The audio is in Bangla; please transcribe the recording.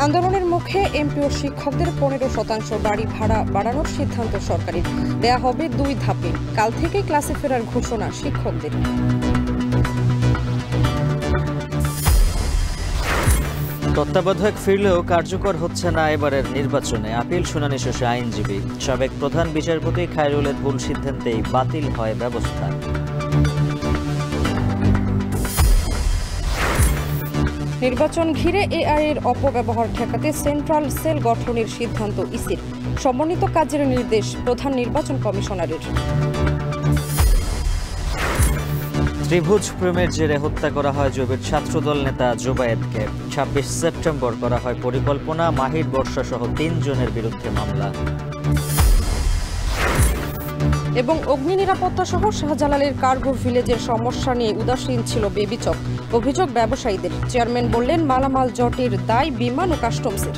আন্দোলনের মুখে এমপি ও শিক্ষকদের 15% বাড়ি ভাড়া বাড়ানোর সিদ্ধান্ত সরকারের। দেয়া হবে 2 ধাপে। কাল থেকে ক্লাসে ফেরার ঘোষণা শিক্ষকদের। তত্ত্বাবধায়ক ফিরলেও কার্যকর হচ্ছে না এবারের নির্বাচনে। আপিল শুনানি শেষে আইনজীবী। সাবেক প্রধান বিচারপতি খায়রুলের ভুল সিদ্ধান্তেই বাতিল হয় ব্যবস্থা। নির্বাচন ঘিরে এআই এর অপব্যবহার ঠেকাতে সেন্ট্রাল সেল গঠনের সিদ্ধান্ত ইসির। সমন্বিত কাজের নির্দেশ প্রধান নির্বাচন কমিশনারের। ত্রিভুজ প্রেমের জেরে হত্যা করা হয় জবির ছাত্রদল নেতা জোবায়েদকে। 26 সেপ্টেম্বর করা হয় পরিকল্পনা। মাহির বর্ষা সহ 3 জনের বিরুদ্ধে মামলা। এবং অগ্নি নিরাপত্তা সহ শাহজালালের কার্গো ভিলেজের সমস্যা নিয়ে উদাসীন ছিল বেবিচক। অভিযোগ ব্যবসায়ীদের। চেয়ারম্যান বললেন মালামাল জটের দায় বিমান ও কাস্টমসের।